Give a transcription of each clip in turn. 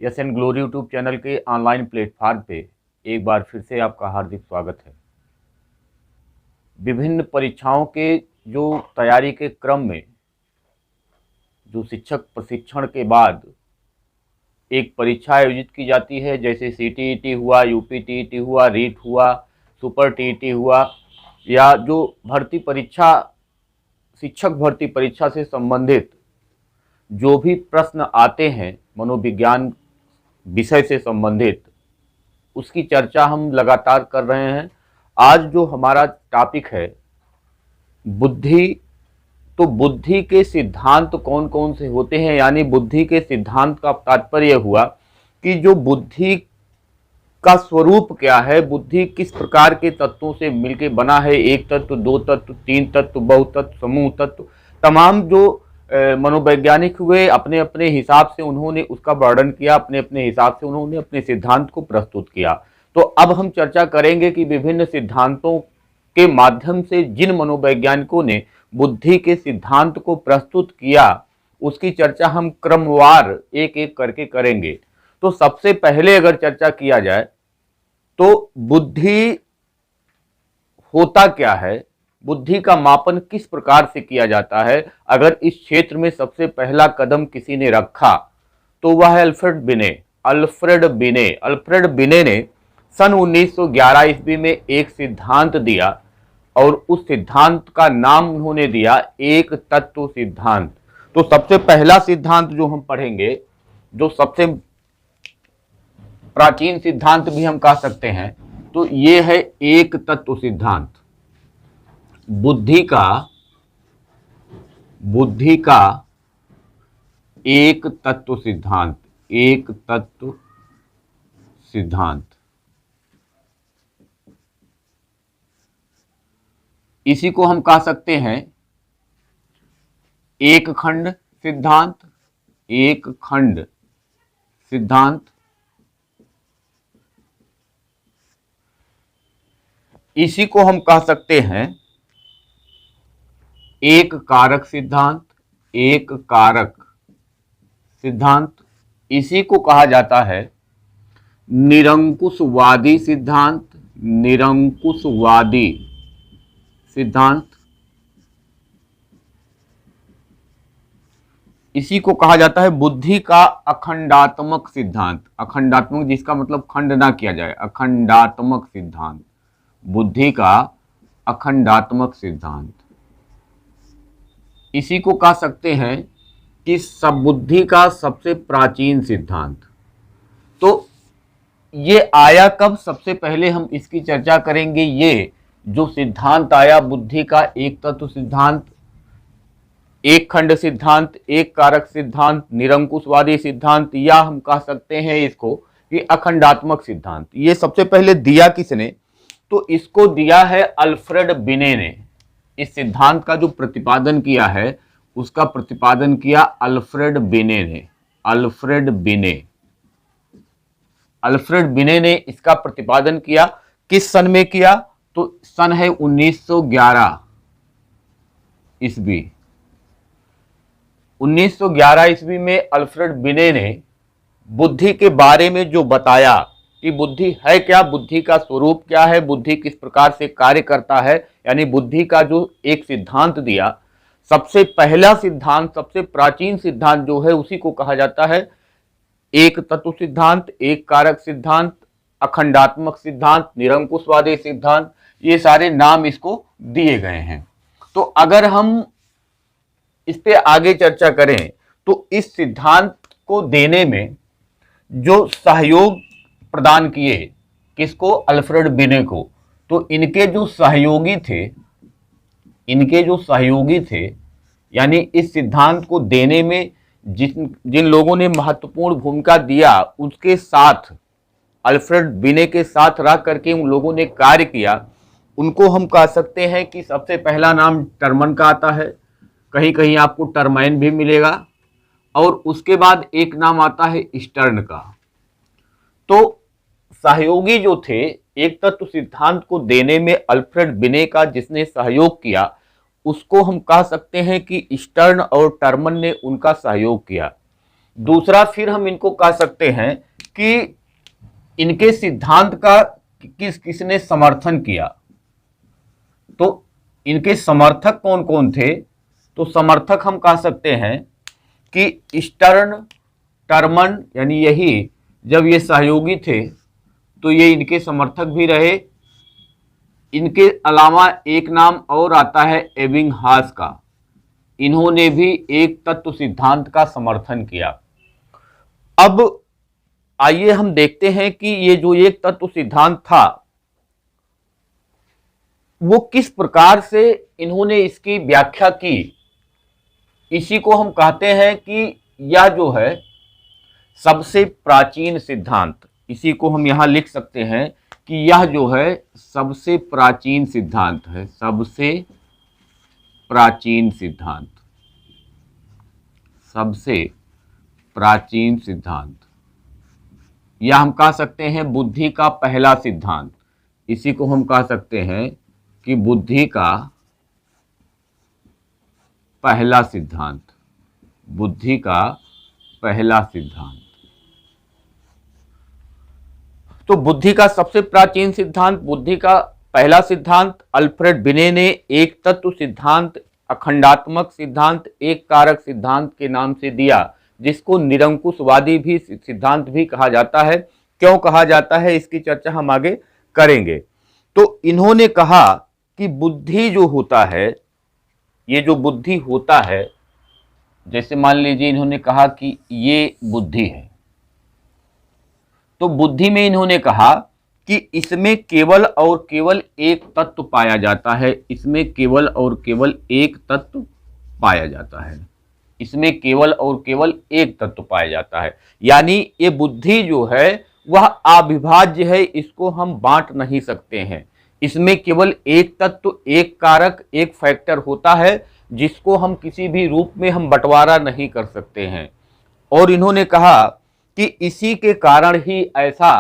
Yes and glory YouTube channel के online platform पे एक बार फिर से आपका हार्दिक स्वागत है। विभिन्न परीक्षाओं के जो तैयारी के क्रम में जो शिक्षक प्रशिक्षण के बाद एक परीक्षा आयोजित की जाती है, जैसे सीटीईटी हुआ, यूपीटीईटी हुआ, रीट हुआ, सुपर टीईटी हुआ, या जो भर्ती परीक्षा शिक्षक भर्ती परीक्षा से संबंधित जो भी प्रश्न आते हैं मनोविज्ञान विषय से संबंधित, उसकी चर्चा हम लगातार कर रहे हैं। आज जो हमारा टॉपिक है बुद्धि, तो बुद्धि के सिद्धांत कौन कौन से होते हैं, यानी बुद्धि के सिद्धांत का तात्पर्य हुआ कि जो बुद्धि का स्वरूप क्या है, बुद्धि किस प्रकार के तत्वों से मिलकर बना है, एक तत्व, दो तत्व, तीन तत्व, बहुतत्व, समूह तत्व, तमाम जो मनोवैज्ञानिक हुए अपने अपने हिसाब से उन्होंने उसका वर्णन किया, अपने अपने हिसाब से उन्होंने अपने सिद्धांत को प्रस्तुत किया। तो अब हम चर्चा करेंगे कि विभिन्न सिद्धांतों के माध्यम से जिन मनोवैज्ञानिकों ने बुद्धि के सिद्धांत को प्रस्तुत किया, उसकी चर्चा हम क्रमवार एक एक करके करेंगे। तो सबसे पहले अगर चर्चा किया जाए तो बुद्धि होता क्या है, बुद्धि का मापन किस प्रकार से किया जाता है, अगर इस क्षेत्र में सबसे पहला कदम किसी ने रखा तो वह है अल्फ्रेड बिने। अल्फ्रेड बिने ने सन 1911 ईस्वी में एक सिद्धांत दिया और उस सिद्धांत का नाम उन्होंने दिया एक तत्व सिद्धांत। तो सबसे पहला सिद्धांत जो हम पढ़ेंगे, जो सबसे प्राचीन सिद्धांत भी हम कह सकते हैं, तो ये है एक तत्व सिद्धांत। बुद्धि का एक तत्व सिद्धांत, एक तत्व सिद्धांत। इसी को हम कह सकते हैं एक खंड सिद्धांत, एक खंड सिद्धांत। इसी को हम कह सकते हैं एक कारक सिद्धांत, एक कारक सिद्धांत। इसी को कहा जाता है निरंकुशवादी सिद्धांत, निरंकुशवादी सिद्धांत। इसी को कहा जाता है बुद्धि का अखंडात्मक सिद्धांत, अखंडात्मक जिसका मतलब खंड ना किया जाए, अखंडात्मक सिद्धांत, बुद्धि का अखंडात्मक सिद्धांत। इसी को कह सकते हैं कि सब बुद्धि का सबसे प्राचीन सिद्धांत। तो ये आया कब, सबसे पहले हम इसकी चर्चा करेंगे। ये जो सिद्धांत आया बुद्धि का एक तत्व सिद्धांत, एक खंड सिद्धांत, एक कारक सिद्धांत, निरंकुशवादी सिद्धांत, या हम कह सकते हैं इसको कि अखंडात्मक सिद्धांत, ये सबसे पहले दिया किसने, तो इसको दिया है अल्फ्रेड बिने ने। इस सिद्धांत का जो प्रतिपादन किया है उसका प्रतिपादन किया अल्फ्रेड बिने ने। अल्फ्रेड बिने ने इसका प्रतिपादन किया। किस सन में किया, तो सन है 1911 ईस्वी। 1911 ईस्वी में अल्फ्रेड बिने ने बुद्धि के बारे में जो बताया कि बुद्धि है क्या, बुद्धि का स्वरूप क्या है, बुद्धि किस प्रकार से कार्य करता है, यानी बुद्धि का जो एक सिद्धांत दिया, सबसे पहला सिद्धांत, सबसे प्राचीन सिद्धांत जो है उसी को कहा जाता है एक तत्व सिद्धांत, एक कारक सिद्धांत, अखंडात्मक सिद्धांत, निरंकुशवादी सिद्धांत। ये सारे नाम इसको दिए गए हैं। तो अगर हम इस पे आगे चर्चा करें तो इस सिद्धांत को देने में जो सहयोग प्रदान किए, किसको, अल्फ्रेड बिने को, तो इनके जो सहयोगी थे, यानी इस सिद्धांत को देने में जिन लोगों ने महत्वपूर्ण भूमिका दिया, उसके साथ अल्फ्रेड बिने के साथ रह करके उन लोगों ने कार्य किया, उनको हम कह सकते हैं कि सबसे पहला नाम टर्मन का आता है, कहीं कहीं आपको टर्माइन भी मिलेगा, और उसके बाद एक नाम आता है स्टर्न का। तो सहयोगी जो थे एक तत्व सिद्धांत को देने में अल्फ्रेड बिने का जिसने सहयोग किया, उसको हम कह सकते हैं कि स्टर्न और टर्मन ने उनका सहयोग किया। दूसरा फिर हम इनको कह सकते हैं कि इनके सिद्धांत का किसने समर्थन किया। तो इनके समर्थक कौन कौन थे, तो समर्थक हम कह सकते हैं कि स्टर्न, टर्मन, यानी यही जब ये सहयोगी थे तो ये इनके समर्थक भी रहे। इनके अलावा एक नाम और आता है एबिंगहास का, इन्होंने भी एक तत्व सिद्धांत का समर्थन किया। अब आइए हम देखते हैं कि ये जो एक तत्व सिद्धांत था वो किस प्रकार से इन्होंने इसकी व्याख्या की। इसी को हम कहते हैं कि यह जो है सबसे प्राचीन सिद्धांत, इसी को हम यहां लिख सकते हैं कि यह जो है सबसे प्राचीन सिद्धांत है, सबसे प्राचीन सिद्धांत, सबसे प्राचीन सिद्धांत। या हम कह सकते हैं बुद्धि का पहला सिद्धांत, इसी को हम कह सकते हैं कि बुद्धि का पहला सिद्धांत, बुद्धि का पहला सिद्धांत। तो बुद्धि का सबसे प्राचीन सिद्धांत, बुद्धि का पहला सिद्धांत अल्फ्रेड बिने ने एक तत्व सिद्धांत, अखंडात्मक सिद्धांत, एक कारक सिद्धांत के नाम से दिया, जिसको निरंकुशवादी भी सिद्धांत भी कहा जाता है। क्यों कहा जाता है इसकी चर्चा हम आगे करेंगे। तो इन्होंने कहा कि बुद्धि जो होता है, ये जो बुद्धि होता है, जैसे मान लीजिए इन्होंने कहा कि ये बुद्धि है, तो बुद्धि में इन्होंने कहा कि इसमें केवल और केवल एक तत्व पाया जाता है, इसमें केवल और केवल एक तत्व पाया जाता है, इसमें केवल और केवल एक तत्व पाया जाता है। यानी ये बुद्धि जो है वह अविभाज्य है, इसको हम बांट नहीं सकते हैं। इसमें केवल एक तत्व, एक कारक, एक फैक्टर होता है, जिसको हम किसी भी रूप में हम बंटवारा नहीं कर सकते हैं। और इन्होंने कहा कि इसी के कारण ही ऐसा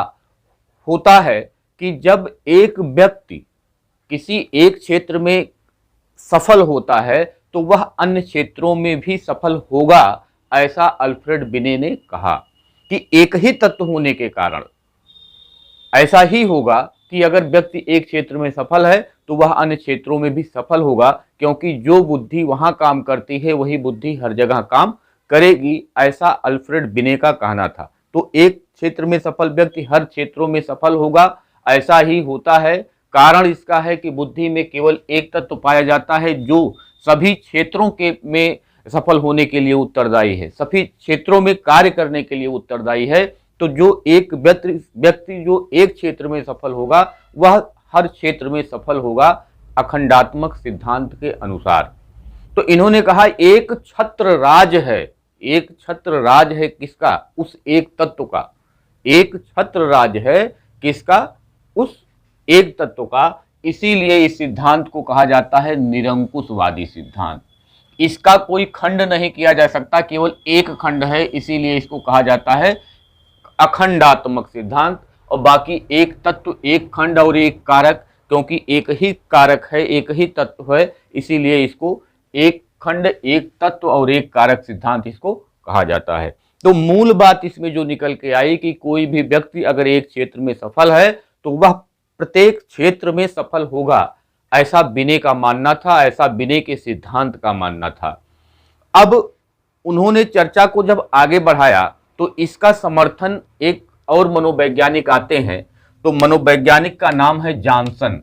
होता है कि जब एक व्यक्ति किसी एक क्षेत्र में सफल होता है तो वह अन्य क्षेत्रों में भी सफल होगा, ऐसा अल्फ्रेड बिने ने कहा कि एक ही तत्व होने के कारण ऐसा ही होगा कि अगर व्यक्ति एक क्षेत्र में सफल है तो वह अन्य क्षेत्रों में भी सफल होगा, क्योंकि जो बुद्धि वहां काम करती है वही बुद्धि हर जगह काम करेगी, ऐसा अल्फ्रेड बिने का कहना था। तो एक क्षेत्र में सफल व्यक्ति हर क्षेत्रों में सफल होगा, ऐसा ही होता है। कारण इसका है कि बुद्धि में केवल एक तत्व पाया जाता है जो सभी क्षेत्रों के में सफल होने के लिए उत्तरदायी है, सभी क्षेत्रों में कार्य करने के लिए उत्तरदायी है। तो जो एक व्यक्ति जो एक क्षेत्र में सफल होगा वह हर क्षेत्र में सफल होगा, अखंडात्मक सिद्धांत के अनुसार। तो इन्होंने कहा एक छत्र राज है, एक छत्र राज है किसका, उस एक तत्व का, एक छत्र राज है किसका, उस एक तत्व का। इसीलिए इस सिद्धांत को कहा जाता है निरंकुशवादी सिद्धांत। इसका कोई खंड नहीं किया जा सकता, केवल एक खंड है, इसीलिए इसको कहा जाता है अखंडात्मक सिद्धांत। और बाकी एक तत्व, एक खंड और एक कारक, क्योंकि एक ही कारक है, एक ही तत्व है, इसीलिए इसको एक खंड, एक तत्व और एक कारक सिद्धांत इसको कहा जाता है। तो मूल बात इसमें जो निकल के आई कि कोई भी व्यक्ति अगर एक क्षेत्र में सफल है तो वह प्रत्येक क्षेत्र में सफल होगा, ऐसा बिने का मानना था, ऐसा बिने के सिद्धांत का मानना था। अब उन्होंने चर्चा को जब आगे बढ़ाया तो इसका समर्थन एक और मनोवैज्ञानिक आते हैं, तो मनोवैज्ञानिक का नाम है जॉनसन।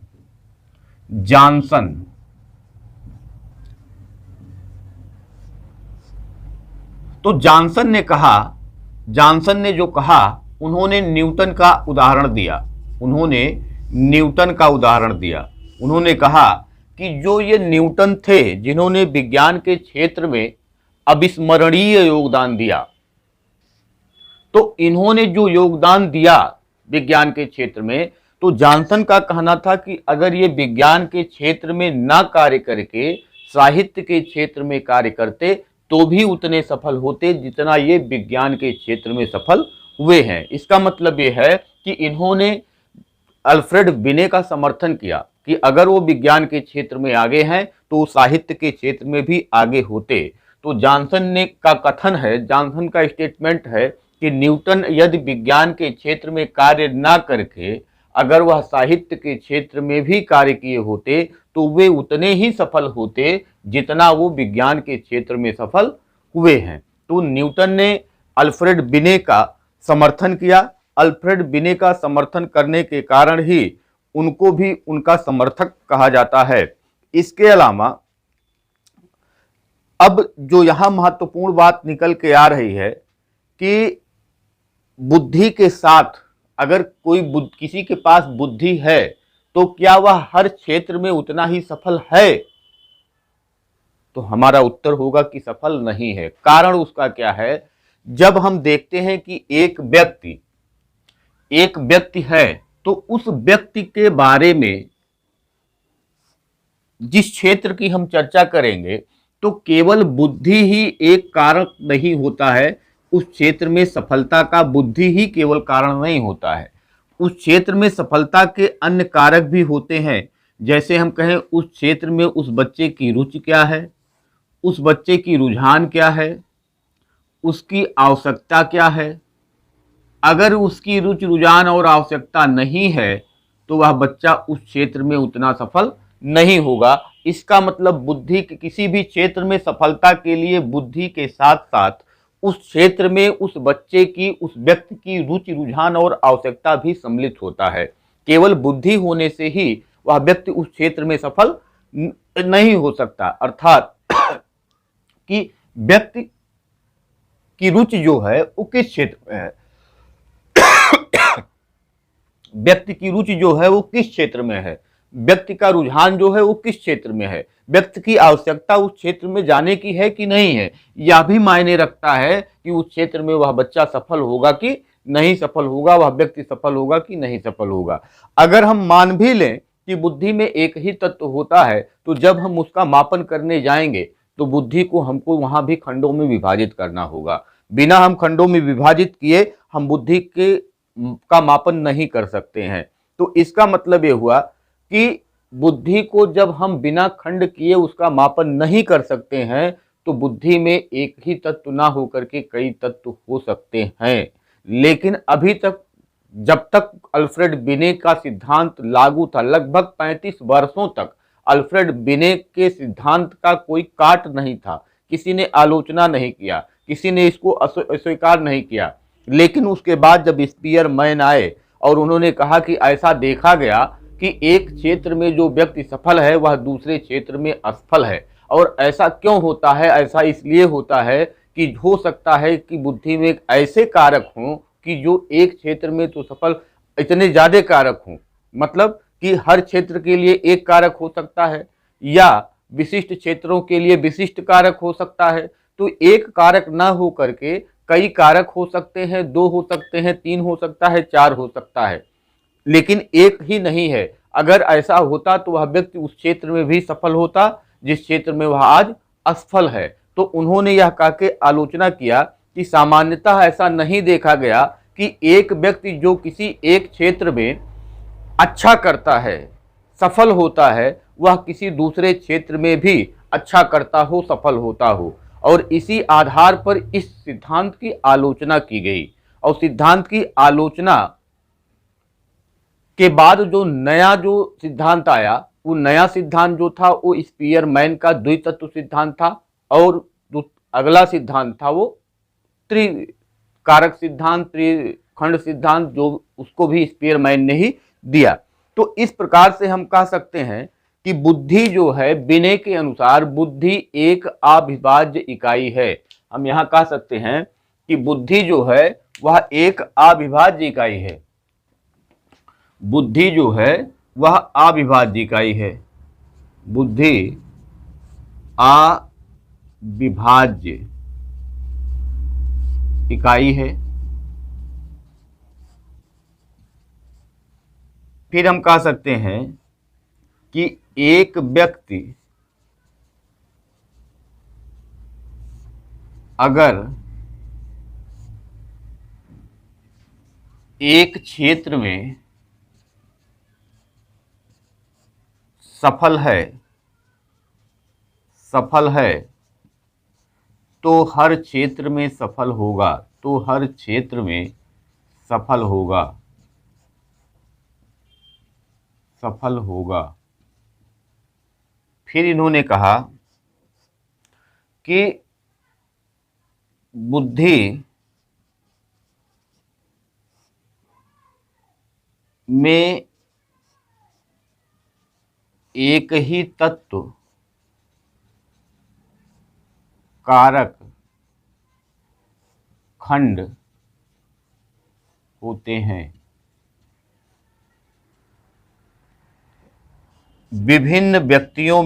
जॉनसन तो जॉनसन ने कहा, जॉनसन ने जो कहा, उन्होंने न्यूटन का उदाहरण दिया, उन्होंने न्यूटन का उदाहरण दिया। उन्होंने कहा कि जो ये न्यूटन थे जिन्होंने विज्ञान के क्षेत्र में अविस्मरणीय योगदान दिया, तो इन्होंने जो योगदान दिया विज्ञान के क्षेत्र में, तो जॉनसन का कहना था कि अगर ये विज्ञान के क्षेत्र में ना कार्य करके साहित्य के क्षेत्र में कार्य करते तो भी उतने सफल होते जितना ये विज्ञान के क्षेत्र में सफल हुए हैं। इसका मतलब ये है कि इन्होंने अल्फ्रेड बिने का समर्थन किया कि अगर वो विज्ञान के क्षेत्र में आगे हैं तो साहित्य के क्षेत्र में भी आगे होते। तो जॉनसन ने का कथन है, जॉनसन का स्टेटमेंट है कि न्यूटन यदि विज्ञान के क्षेत्र में कार्य ना करके अगर वह साहित्य के क्षेत्र में भी कार्य किए होते तो वे उतने ही सफल होते जितना वो विज्ञान के क्षेत्र में सफल हुए हैं। तो न्यूटन ने अल्फ्रेड बिने का समर्थन किया। अल्फ्रेड बिने का समर्थन करने के कारण ही उनको भी उनका समर्थक कहा जाता है। इसके अलावा अब जो यहां महत्वपूर्ण बात निकल के आ रही है कि बुद्धि के साथ अगर कोई किसी के पास बुद्धि है तो क्या वह हर क्षेत्र में उतना ही सफल है? तो हमारा उत्तर होगा कि सफल नहीं है। कारण उसका क्या है? जब हम देखते हैं कि एक व्यक्ति है तो उस व्यक्ति के बारे में जिस क्षेत्र की हम चर्चा करेंगे तो केवल बुद्धि ही एक कारक नहीं होता है। उस क्षेत्र में सफलता का बुद्धि ही केवल कारण नहीं होता है, उस क्षेत्र में सफलता के अन्य कारक भी होते हैं। जैसे हम कहें उस क्षेत्र में उस बच्चे की रुचि क्या है, उस बच्चे की रुझान क्या है, उसकी आवश्यकता क्या है। अगर उसकी रुचि रुझान और आवश्यकता नहीं है तो वह बच्चा उस क्षेत्र में उतना सफल नहीं होगा। इसका मतलब बुद्धि के किसी भी क्षेत्र में सफलता के लिए बुद्धि के साथ साथ उस क्षेत्र में उस बच्चे की, उस व्यक्ति की रुचि रुझान और आवश्यकता भी सम्मिलित होता है। केवल बुद्धि होने से ही वह व्यक्ति उस क्षेत्र में सफल नहीं हो सकता। अर्थात कि व्यक्ति की रुचि जो है वो किस क्षेत्र में है, व्यक्ति की रुचि जो है वो किस क्षेत्र में है, व्यक्ति का रुझान जो है वो किस क्षेत्र में है, व्यक्ति की आवश्यकता उस क्षेत्र में जाने की है कि नहीं है। यह भी मायने रखता है कि उस क्षेत्र में वह बच्चा सफल होगा कि नहीं सफल होगा, वह व्यक्ति सफल होगा कि नहीं सफल होगा। अगर हम मान भी लें कि बुद्धि में एक ही तत्व होता है तो जब हम उसका मापन करने जाएंगे तो बुद्धि को हमको वहां भी खंडों में विभाजित करना होगा। बिना हम खंडों में विभाजित किए हम बुद्धि के का मापन नहीं कर सकते हैं। तो इसका मतलब ये हुआ कि बुद्धि को जब हम बिना खंड किए उसका मापन नहीं कर सकते हैं तो बुद्धि में एक ही तत्व ना होकर के कई तत्व हो सकते हैं। लेकिन अभी तक, जब तक अल्फ्रेड बिने का सिद्धांत लागू था, लगभग 35 वर्षों तक अल्फ्रेड बिने के सिद्धांत का कोई काट नहीं था, किसी ने आलोचना नहीं किया, किसी ने इसको अस्वीकार नहीं किया। लेकिन उसके बाद जब स्पीयरमैन आए और उन्होंने कहा कि ऐसा देखा गया कि एक क्षेत्र में जो व्यक्ति सफल है वह दूसरे क्षेत्र में असफल है। और ऐसा क्यों होता है? ऐसा इसलिए होता है कि हो सकता है कि बुद्धि में ऐसे कारक हों कि जो एक क्षेत्र में तो सफल इतने ज्यादा कारक हों, मतलब कि हर क्षेत्र के लिए एक कारक हो सकता है या विशिष्ट क्षेत्रों के लिए विशिष्ट कारक हो सकता है। तो एक कारक ना हो करके कई कारक हो सकते हैं, 2 हो सकते हैं, 3 हो सकता है, 4 हो सकता है, लेकिन एक ही नहीं है। अगर ऐसा होता तो वह व्यक्ति उस क्षेत्र में भी सफल होता जिस क्षेत्र में वह आज असफल है। तो उन्होंने यह कह के आलोचना किया कि सामान्यतः ऐसा नहीं देखा गया कि एक व्यक्ति जो किसी एक क्षेत्र में अच्छा करता है, सफल होता है, वह किसी दूसरे क्षेत्र में भी अच्छा करता हो, सफल होता हो। और इसी आधार पर इस सिद्धांत की आलोचना की गई। और सिद्धांत की आलोचना के बाद जो सिद्धांत आया, वो नया सिद्धांत जो था वो स्पीयरमैन का द्वितत्व सिद्धांत था। और जो अगला सिद्धांत था वो त्रिकारक सिद्धांत, त्रिखंड सिद्धांत, जो उसको भी स्पीयरमैन ने ही दिया। तो इस प्रकार से हम कह सकते हैं कि बुद्धि जो है, बिने के अनुसार बुद्धि एक अविभाज्य इकाई है। हम यहां कह सकते हैं कि बुद्धि जो है वह एक अविभाज्य इकाई है। बुद्धि जो है वह अविभाज्य इकाई है। बुद्धि अविभाज्य इकाई है। फिर हम कह सकते हैं कि एक व्यक्ति अगर एक क्षेत्र में सफल है तो हर क्षेत्र में सफल होगा, तो हर क्षेत्र में सफल होगा, सफल होगा। फिर इन्होंने कहा कि बुद्धि में एक ही तत्व कारक खंड होते हैं। विभिन्न व्यक्तियों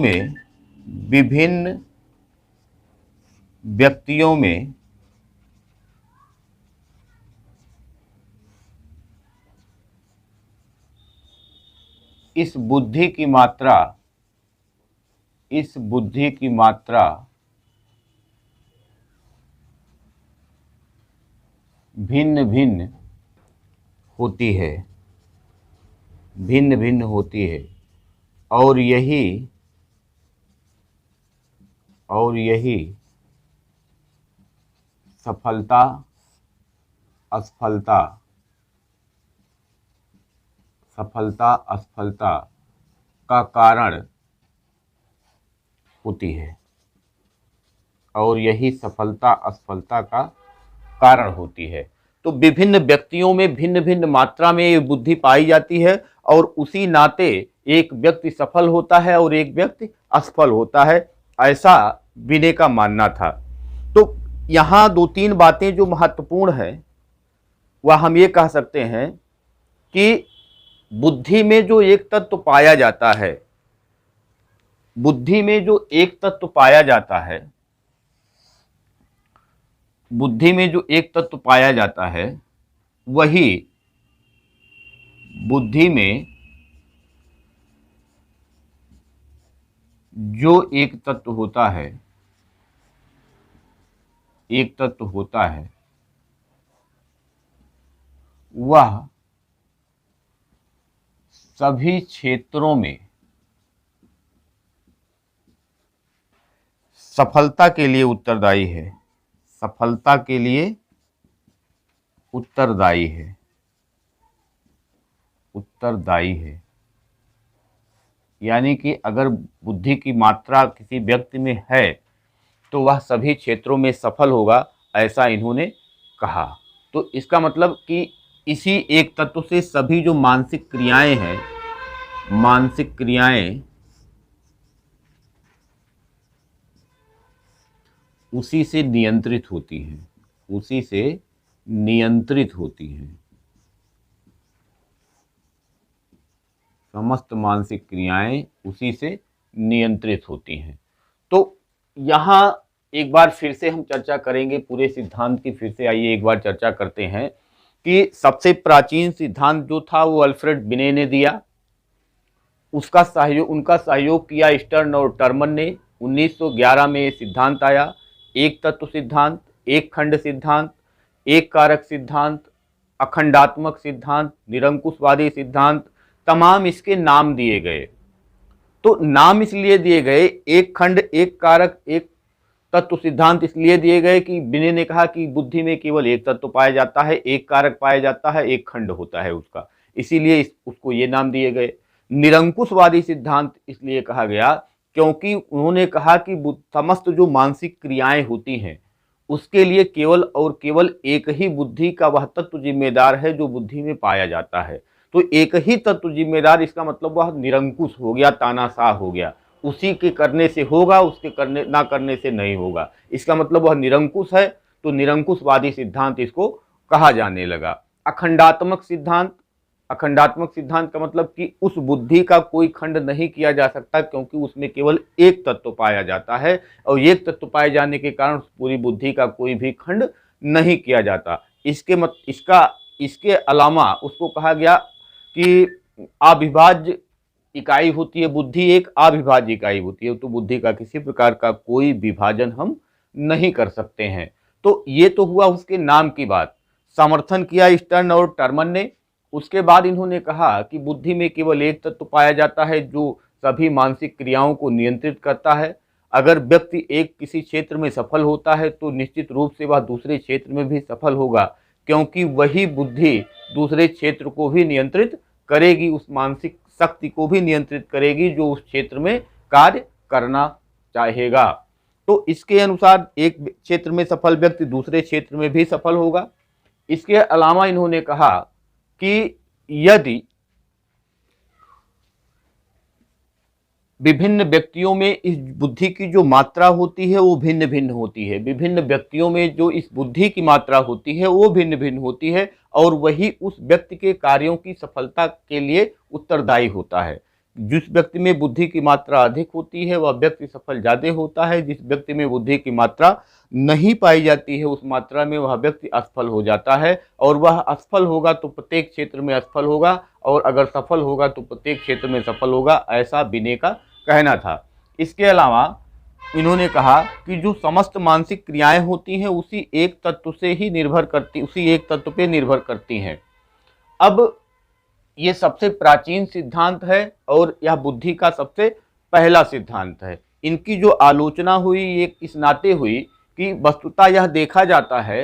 में इस बुद्धि की मात्रा भिन्न भिन्न होती है, भिन्न भिन्न होती है। और यही सफलता असफलता का कारण होती है, और यही सफलता असफलता का कारण होती है। तो विभिन्न व्यक्तियों में भिन्न भिन्न मात्रा में ये बुद्धि पाई जाती है, और उसी नाते एक व्यक्ति सफल होता है और एक व्यक्ति असफल होता है, ऐसा विनय का मानना था। तो यहाँ दो तीन बातें जो महत्वपूर्ण है वह हम ये कह सकते हैं कि बुद्धि में जो एक तत्व पाया जाता है, बुद्धि में जो एक तत्व पाया जाता है, बुद्धि में जो एक तत्व पाया जाता है, वही बुद्धि में जो एक तत्व होता है, एक तत्व होता है, वह सभी क्षेत्रों में सफलता के लिए उत्तरदायी है, सफलता के लिए उत्तरदायी है, उत्तरदायी है। यानी कि अगर बुद्धि की मात्रा किसी व्यक्ति में है तो वह सभी क्षेत्रों में सफल होगा, ऐसा इन्होंने कहा। तो इसका मतलब कि इसी एक तत्व से सभी जो मानसिक क्रियाएं हैं, मानसिक क्रियाएं उसी से नियंत्रित होती हैं, उसी से नियंत्रित होती हैं। समस्त मानसिक क्रियाएं उसी से नियंत्रित होती हैं। तो यहाँ एक बार फिर से हम चर्चा करेंगे पूरे सिद्धांत की। फिर से आइए एक बार चर्चा करते हैं कि सबसे प्राचीन सिद्धांत जो था वो अल्फ्रेड बिने ने दिया। उनका सहयोग किया स्टर्न और टर्मन ने। 1911 में ये सिद्धांत आया, एक तत्व सिद्धांत, एक खंड सिद्धांत, एक कारक सिद्धांत, अखंडात्मक सिद्धांत, निरंकुशवादी सिद्धांत, तमाम इसके नाम दिए गए। तो नाम इसलिए दिए गए, एक खंड, एक कारक, एक तत्व सिद्धांत इसलिए दिए गए कि बिने ने कहा कि बुद्धि में केवल एक तत्व पाया जाता है, एक कारक पाया जाता है, एक खंड होता है उसका, इसीलिए उसको ये नाम दिए गए। निरंकुशवादी सिद्धांत इसलिए कहा गया क्योंकि उन्होंने कहा कि समस्त जो मानसिक क्रियाएं होती हैं उसके लिए केवल और केवल एक ही बुद्धि का वह तत्व जिम्मेदार है जो बुद्धि में पाया जाता है। तो एक ही तत्व जिम्मेदार, इसका मतलब वह निरंकुश हो गया, तानाशाह हो गया, उसी के करने से होगा, उसके करने ना करने से नहीं होगा। इसका मतलब वह निरंकुश है, तो निरंकुशवादी सिद्धांत इसको कहा जाने लगा। अखंडात्मक सिद्धांत, अखंडात्मक सिद्धांत का मतलब कि उस बुद्धि का कोई खंड नहीं किया जा सकता क्योंकि उसमें केवल एक तत्व पाया जाता है, और एक तत्व पाए जाने के कारण पूरी बुद्धि का कोई भी खंड नहीं किया जाता। इसके अलावा उसको कहा गया कि अविभाज्य इकाई होती है बुद्धि, एक अविभाज्य इकाई होती है, तो बुद्धि का किसी प्रकार का कोई विभाजन हम नहीं कर सकते हैं। तो ये तो हुआ उसके नाम की बात। समर्थन किया स्टर्न और टर्मन ने। उसके बाद इन्होंने कहा कि बुद्धि में केवल एक तत्व पाया जाता है जो सभी मानसिक क्रियाओं को नियंत्रित करता है, अगर व्यक्ति एक किसी क्षेत्र में सफल होता है तो निश्चित रूप से वह दूसरे क्षेत्र में भी सफल होगा, क्योंकि वही बुद्धि दूसरे क्षेत्र को भी नियंत्रित करेगी, उस मानसिक शक्ति को भी नियंत्रित करेगी जो उस क्षेत्र में कार्य करना चाहेगा। तो इसके अनुसार एक क्षेत्र में सफल व्यक्ति दूसरे क्षेत्र में भी सफल होगा। इसके अलावा इन्होंने कहा कि यदि विभिन्न व्यक्तियों में इस बुद्धि की जो मात्रा होती है वो भिन्न भिन्न होती है, विभिन्न व्यक्तियों में जो इस बुद्धि की मात्रा होती है वो भिन्न भिन्न होती है, और वही उस व्यक्ति के कार्यों की सफलता के लिए उत्तरदायी होता है। जिस व्यक्ति में बुद्धि की मात्रा अधिक होती है वह व्यक्ति सफल ज़्यादा होता है, जिस व्यक्ति में बुद्धि की मात्रा नहीं पाई जाती है उस मात्रा में वह व्यक्ति असफल हो जाता है, और वह असफल होगा तो प्रत्येक क्षेत्र में असफल होगा, और अगर सफल होगा तो प्रत्येक क्षेत्र में सफल होगा, ऐसा विनय का कहना था। इसके अलावा इन्होंने कहा कि जो समस्त मानसिक क्रियाएं होती हैं उसी एक तत्व से ही निर्भर करती, उसी एक तत्व पे निर्भर करती हैं। अब ये सबसे प्राचीन सिद्धांत है और यह बुद्धि का सबसे पहला सिद्धांत है। इनकी जो आलोचना हुई ये इस नाते हुई कि वस्तुतः यह देखा जाता है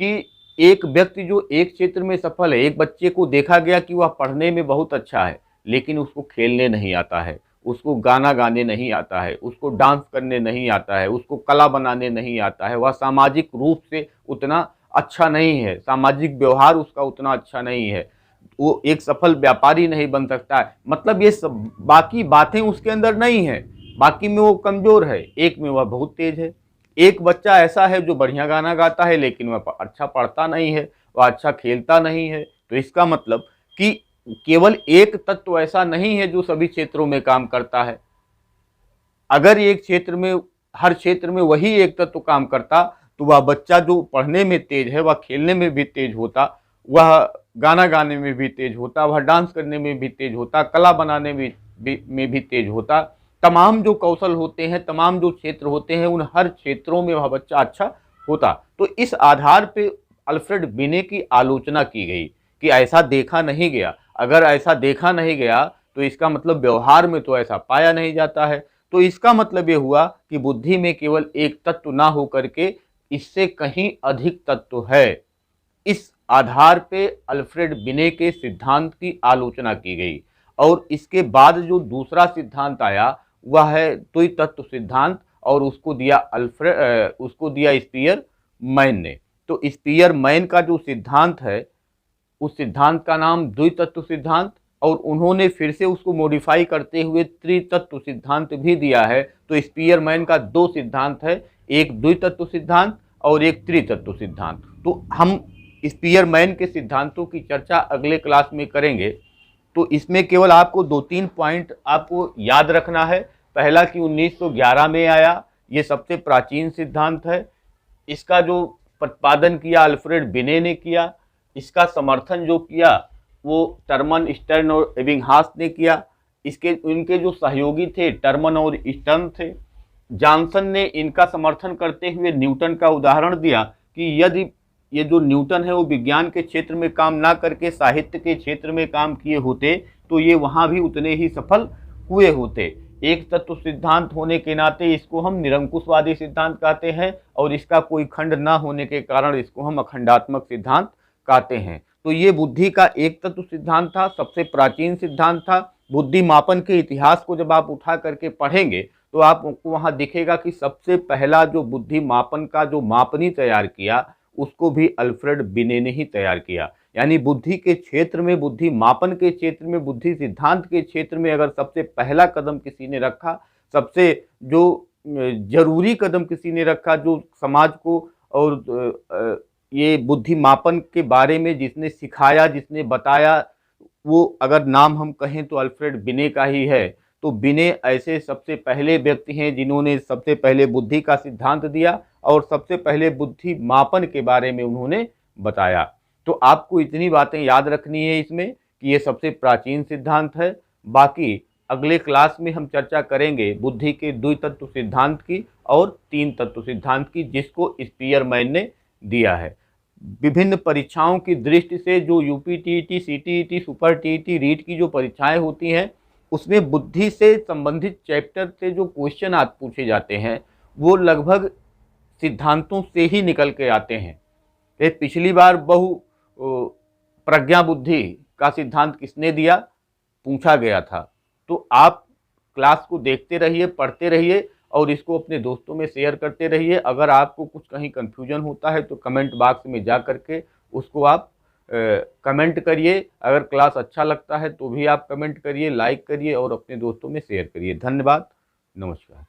कि एक व्यक्ति जो एक क्षेत्र में सफल है, एक बच्चे को देखा गया कि वह पढ़ने में बहुत अच्छा है लेकिन उसको खेलने नहीं आता है, उसको गाना गाने नहीं आता है, उसको डांस करने नहीं आता है, उसको कला बनाने नहीं आता है, वह सामाजिक रूप से उतना अच्छा नहीं है, सामाजिक व्यवहार उसका उतना अच्छा नहीं है, वो एक सफल व्यापारी नहीं बन सकता है। मतलब ये सब बाकी बातें उसके अंदर नहीं है, बाकी में वो कमजोर है, एक में वह बहुत तेज है। एक बच्चा ऐसा है जो बढ़िया गाना गाता है लेकिन वह अच्छा पढ़ता नहीं है, वह अच्छा खेलता नहीं है। तो इसका मतलब कि केवल एक तत्व ऐसा नहीं है जो सभी क्षेत्रों में काम करता है। अगर एक क्षेत्र में, हर क्षेत्र में वही एक तत्व काम करता तो वह बच्चा जो पढ़ने में तेज है वह खेलने में भी तेज होता, वह गाना गाने में भी तेज होता, वह डांस करने में भी तेज होता, कला बनाने में भी तेज होता। तमाम जो कौशल होते हैं, तमाम जो क्षेत्र होते हैं, उन हर क्षेत्रों में वह बच्चा अच्छा होता। तो इस आधार पे अल्फ्रेड बिने की आलोचना की गई कि ऐसा देखा नहीं गया। अगर ऐसा देखा नहीं गया तो इसका मतलब व्यवहार में तो ऐसा पाया नहीं जाता है। तो इसका मतलब ये हुआ कि बुद्धि में केवल एक तत्व ना हो करके इससे कहीं अधिक तत्व है। इस आधार पे अल्फ्रेड बिने के सिद्धांत की आलोचना की गई, और इसके बाद जो दूसरा सिद्धांत आया वह है द्वितत्व सिद्धांत, और उसको दिया स्पीयर मैन ने। तो स्पीयर मैन का जो सिद्धांत है उस सिद्धांत का नाम द्वितत्व सिद्धांत, और उन्होंने फिर से उसको मॉडिफाई करते हुए त्रितत्व सिद्धांत भी दिया है। तो स्पीयर मैन का दो सिद्धांत है, एक द्वितत्व सिद्धांत और एक त्रितत्व सिद्धांत। तो हम स्पीयर मैन के सिद्धांतों की चर्चा अगले क्लास में करेंगे। तो इसमें केवल आपको दो तीन पॉइंट आपको याद रखना है। पहला कि 1911 में आया, ये सबसे प्राचीन सिद्धांत है। इसका जो प्रतिपादन किया अल्फ्रेड बिने ने किया, इसका समर्थन जो किया वो टर्मन, स्टर्न और एबिंगहास ने किया। इनके जो सहयोगी थे टर्मन और स्टर्न थे। जॉनसन ने इनका समर्थन करते हुए न्यूटन का उदाहरण दिया कि यदि ये जो न्यूटन है वो विज्ञान के क्षेत्र में काम ना करके साहित्य के क्षेत्र में काम किए होते तो ये वहाँ भी उतने ही सफल हुए होते। एक तत्व सिद्धांत होने के नाते इसको हम निरंकुशवादी सिद्धांत कहते हैं, और इसका कोई खंड ना होने के कारण इसको हम अखंडात्मक सिद्धांत कहते हैं। तो ये बुद्धि का एक तत्व सिद्धांत था, सबसे प्राचीन सिद्धांत था। बुद्धि मापन के इतिहास को जब आप उठा करके पढ़ेंगे तो आपको वहाँ दिखेगा कि सबसे पहला जो बुद्धि मापन का जो मापनी तैयार किया उसको भी अल्फ्रेड बिने ने ही तैयार किया। यानी बुद्धि के क्षेत्र में, बुद्धि मापन के क्षेत्र में, बुद्धि सिद्धांत के क्षेत्र में अगर सबसे पहला कदम किसी ने रखा, सबसे जो जरूरी कदम किसी ने रखा, जो समाज को और ये बुद्धि मापन के बारे में जिसने सिखाया, जिसने बताया, वो अगर नाम हम कहें तो अल्फ्रेड बिने का ही है। तो बिने ऐसे सबसे पहले व्यक्ति हैं जिन्होंने सबसे पहले बुद्धि का सिद्धांत दिया और सबसे पहले बुद्धि मापन के बारे में उन्होंने बताया। तो आपको इतनी बातें याद रखनी है इसमें कि ये सबसे प्राचीन सिद्धांत है। बाकी अगले क्लास में हम चर्चा करेंगे बुद्धि के द्वितत्व सिद्धांत की और तीन तत्व सिद्धांत की, जिसको स्पीयर मैन ने दिया है। विभिन्न परीक्षाओं की दृष्टि से जो UP TET, CTET, super TET, REET की जो परीक्षाएं होती हैं उसमें बुद्धि से संबंधित चैप्टर से जो क्वेश्चन आज पूछे जाते हैं वो लगभग सिद्धांतों से ही निकल के आते हैं। पिछली बार प्रज्ञा बुद्धि का सिद्धांत किसने दिया, पूछा गया था। तो आप क्लास को देखते रहिए, पढ़ते रहिए और इसको अपने दोस्तों में शेयर करते रहिए। अगर आपको कुछ कहीं कंफ्यूजन होता है तो कमेंट बॉक्स में जा करके उसको आप कमेंट करिए। अगर क्लास अच्छा लगता है तो भी आप कमेंट करिए, लाइक करिए और अपने दोस्तों में शेयर करिए। धन्यवाद, नमस्कार।